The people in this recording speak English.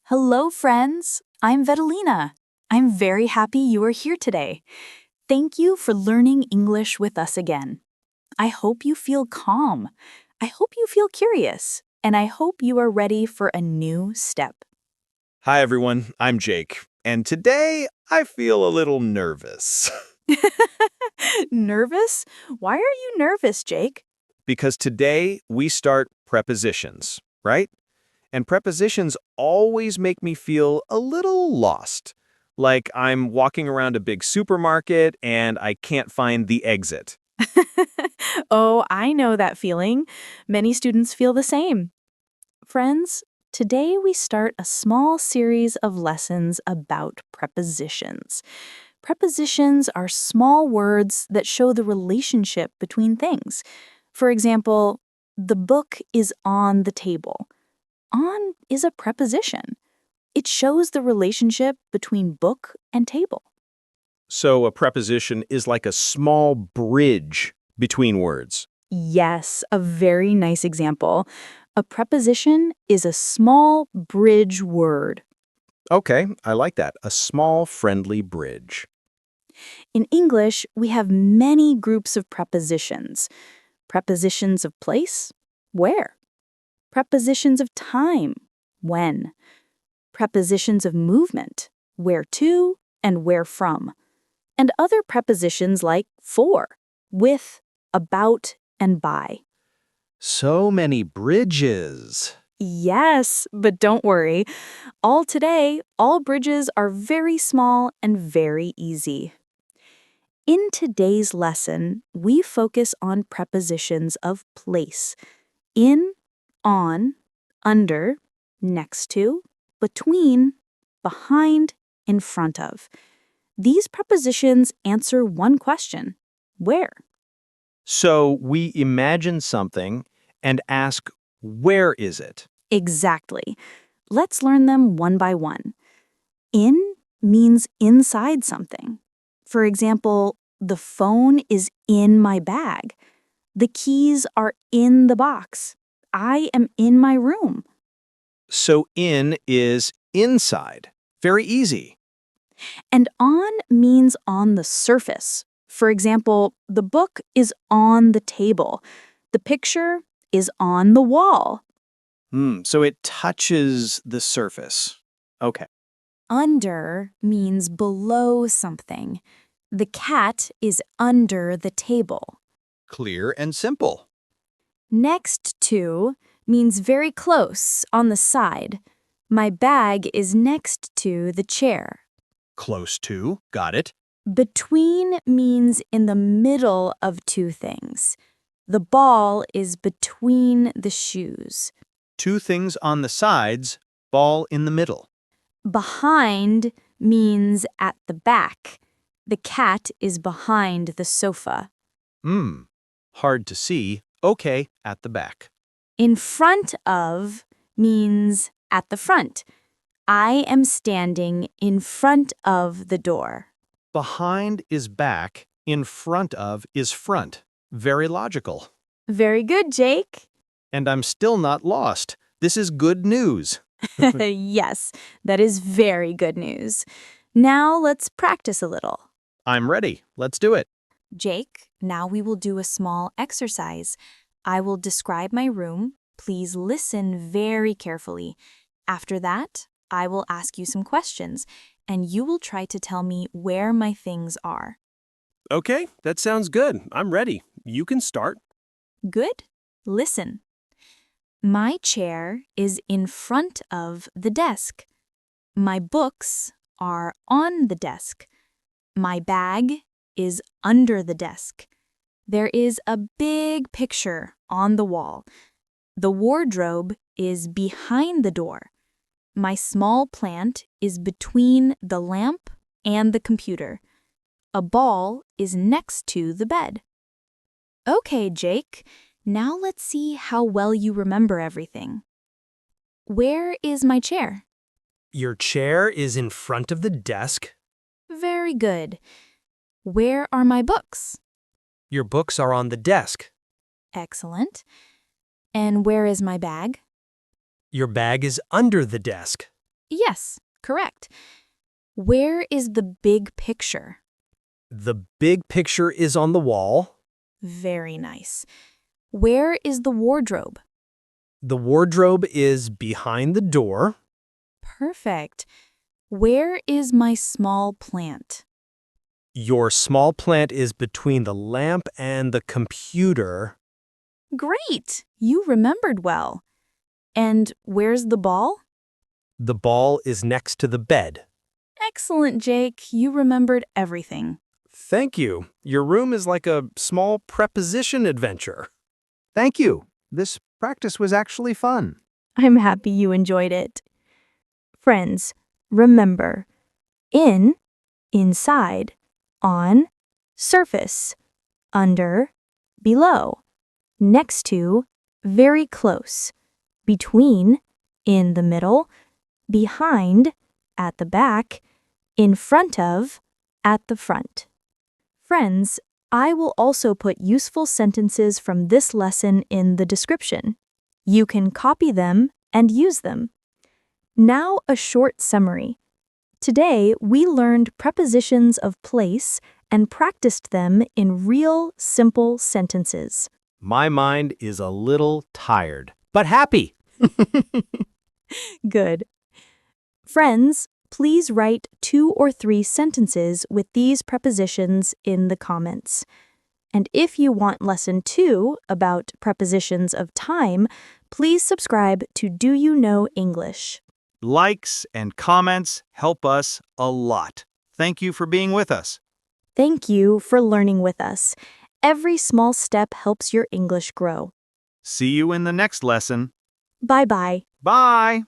Hello, friends. I'm Vitalina. I'm very happy you are here today. Thank you for learning English with us again. I hope you feel calm. I hope you feel curious. And I hope you are ready for a new step. Hi, everyone. I'm Jake. And today I feel a little nervous Nervous? Why are you nervous, Jake? because today we start prepositions, right? And prepositions always make me feel a little lost, like I'm walking around a big supermarket and I can't find the exit. Oh, I know that feeling. Many students feel the same. Friends, today we start a small series of lessons about prepositions. Prepositions are small words that show the relationship between things. For example, the book is on the table. On is a preposition. It shows the relationship between book and table. So a preposition is like a small bridge between words. Yes, a very nice example. A preposition is a small bridge word. Okay, I like that. A small, friendly bridge. In English, we have many groups of prepositions. Prepositions of place, where. Prepositions of time, when. Prepositions of movement, where to and where from. And other prepositions like for, with, about, and by. So many bridges. Yes, but don't worry. All bridges are very small and very easy. In today's lesson, we focus on prepositions of place. In, on, under, next to, between, behind, in front of. These prepositions answer one question: where? So we imagine something and ask, where is it? Exactly. Let's learn them one by one. In means inside something. For example, the phone is in my bag. The keys are in the box. I am in my room. So in is inside. Very easy. And on means on the surface. For example, the book is on the table. The picture is on the wall. So it touches the surface. Okay. Under means below something. The cat is under the table. Clear and simple. Next to means very close, on the side. My bag is next to the chair. Close to. Got it. Between means in the middle of two things. The ball is between the shoes. Two things on the sides, ball in the middle. Behind means at the back. The cat is behind the sofa. Hard to see. Okay, at the back. In front of means at the front. I am standing in front of the door. Behind is back. In front of is front. Very logical. Very good, Jake. And I'm still not lost. This is good news. Yes, that is very good news. Now let's practice a little. I'm ready. Let's do it. Jake, now we will do a small exercise. I will describe my room. Please listen very carefully. After that, I will ask you some questions, and you will try to tell me where my things are. Okay, that sounds good. I'm ready. You can start. Good? Listen. My chair is in front of the desk. My books are on the desk. My bag is under the desk. There is a big picture on the wall. The wardrobe is behind the door. My small plant is between the lamp and the computer. A ball is next to the bed. Okay, Jake, now let's see how well you remember everything. Where is my chair? Your chair is in front of the desk. Very good. Where are my books? Your books are on the desk. Excellent. And where is my bag? Your bag is under the desk. Yes, correct. Where is the big picture? The big picture is on the wall. Very nice. Where is the wardrobe? The wardrobe is behind the door. Perfect. Where is my small plant? Your small plant is between the lamp and the computer. Great! You remembered well. And where's the ball? The ball is next to the bed. Excellent, Jake. You remembered everything. Thank you. Your room is like a small preposition adventure. Thank you. This practice was actually fun. I'm happy you enjoyed it. Friends, remember, in, inside, on, surface, under, below, next to, very close, between, in the middle, behind, at the back, in front of, at the front. Friends, I will also put useful sentences from this lesson in the description. You can copy them and use them. Now a short summary. Today, we learned prepositions of place and practiced them in real, simple sentences. My mind is a little tired, but happy. Good. Friends, please write 2 or 3 sentences with these prepositions in the comments. And if you want Lesson 2 about prepositions of time, please subscribe to Do You Know English. Likes and comments help us a lot. Thank you for being with us. Thank you for learning with us. Every small step helps your English grow. See you in the next lesson. Bye-bye. Bye!